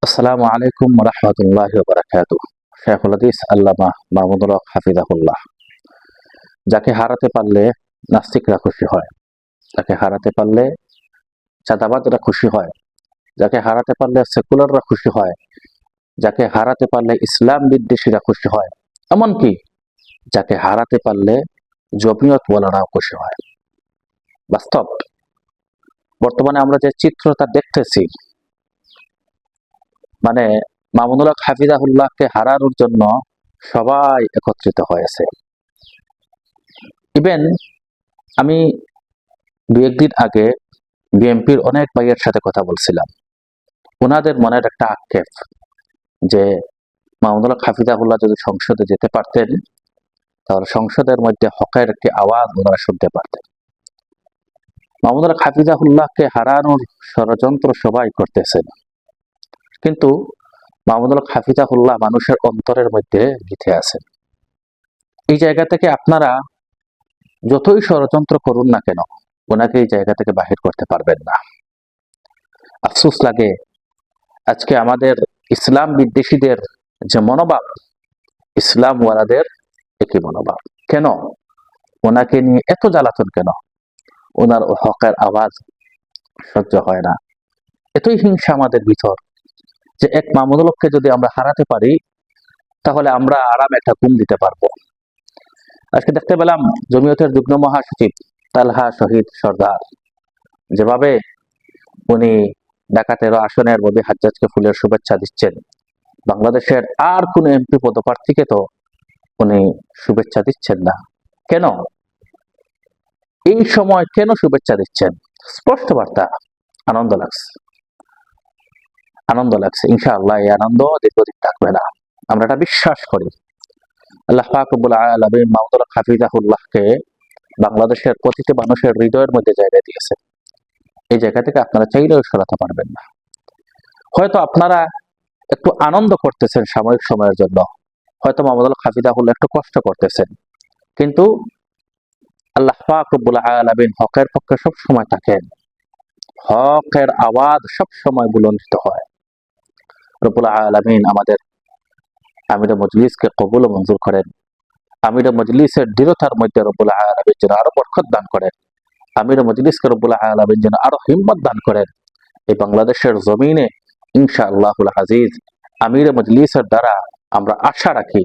আসসালামু আলাইকুম রহমতুল্লাহি ওয়া বারাকাতুহু। শেখুল হাদিস আল্লামা মাহমুদুল হক হাফিজাহুল্লাহ। যাকে হারাতে পারলে নাস্তিকরা খুশি হয়, যাকে হারাতে পারলে চাঁদাবাজরা খুশি হয়, যাকে হারাতে পারলে সেকুলাররা খুশি হয়, যাকে হারাতে পারলে ইসলাম বিদ্বেষীরা খুশি হয়, এমনকি যাকে হারাতে পারলে জমিয়ত ওয়ালারাও খুশি হয়। বাস্তব বর্তমানে আমরা যে চিত্রটা দেখতেছি, মানে মামুনুল হক হাফিজাহুল্লাহকে হারানোর জন্য সবাই একত্রিত হয়েছে। ইভেন আমি দু একদিন আগে বিএনপির অনেক ভাইয়ের সাথে কথা বলছিলাম। ওনাদের মনের একটা আক্ষেপ যে মামুনুল হক হাফিজাহুল্লাহ যদি সংসদে যেতে পারতেন, তাহলে সংসদের মধ্যে হকের একটি আওয়াজ ওনারা শুনতে পারতেন। মামুনুল হক হাফিজাহুল্লাহকে হারানোর ষড়যন্ত্র সবাই করতেছেন, কিন্তু মামুনুল হক হাফিজাহুল্লাহ মানুষের অন্তরের মধ্যে গেঁথে আছেন। এই জায়গা থেকে আপনারা যতই ষড়যন্ত্র করুন না কেন, ওনাকে এই জায়গা থেকে বাহির করতে পারবেন না। আফসোস লাগে, আজকে আমাদের ইসলাম বিদ্বেষীদের যে মনোভাব, ইসলাম ওয়ালাদের একই মনোভাব। কেন ওনাকে নিয়ে এত জ্বালাতন? কেন ওনার হকের আওয়াজ সহ্য হয় না? এতই হিংসা আমাদের ভিতর যে এক মামুনুল হককে যদি আমরা হারাতে পারি, তাহলে আমরা আরামে একটা ঘুম দিতে পারবো। আজকে দেখতে পেলাম জমিয়তের যুগ্ম মহাসচিব তালহা শহীদ সর্দার যেভাবে উনি ঢাকা 13 আসনের ববি হাজ্জাজকে ফুলের শুভেচ্ছা দিচ্ছেন, বাংলাদেশের আর কোন এমপি পদপ্রার্থীকে তো উনি শুভেচ্ছা দিচ্ছেন না। কেন এই সময় কেন শুভেচ্ছা দিচ্ছেন? স্পষ্ট বার্তা। আনন্দ লাগছে, আনন্দ লাগছে। ইনশাআল্লাহ এই আনন্দ দীর্ঘদিন থাকবে না, আমরা এটা বিশ্বাস করি। আল্লাহ পাক রব্বুল আলামিন মাওলানা হক হাফিজাহুল্লাহকে বাংলাদেশের প্রতিটি মানুষের হৃদয়ের মধ্যে জায়গা দিয়েছেন। এই জায়গা থেকে আপনারা চাইলেও সরাতে পারবেন না। হয়তো আপনারা একটু আনন্দ করতেছেন সাময়িক সময়ের জন্য, হয়তো মাওলানা হক হাফিজাহুল্লাহ একটু কষ্ট করতেছেন, কিন্তু আল্লাহ পাক রব্বুল আলামিন হকের পক্ষে সব সময় থাকেন। হকের আওয়াজ সব সময় বুলন্দিত হয়। রব্বুল আলামিন আমাদের আমির মজলিসকে কবুল ও মঞ্জুর করেন। আমির মজলিসের দৃঢ়তার মধ্যে রব্বুল আলামিন যেন আরো বরকত দান করেন। আমির মজলিসকে রব্বুল আলামিন যেন আরো হিম্মত দান করেন। এই বাংলাদেশের জমিনে ইনশাআল্লাহুল আজিজ আমির মজলিসের দ্বারা আমরা আশা রাখি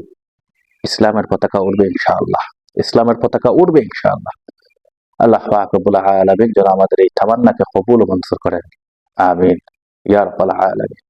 ইসলামের পতাকা উড়বে ইনশাআল্লাহ, ইসলামের পতাকা উড়বে ইনশাআল্লাহ। আল্লাহ পাক রব্বুল আলামিন যেন আমাদের এই তামান্নাকে কবুল ও মঞ্জুর করেন। আমিন ইয়া রাব্বাল আলামিন।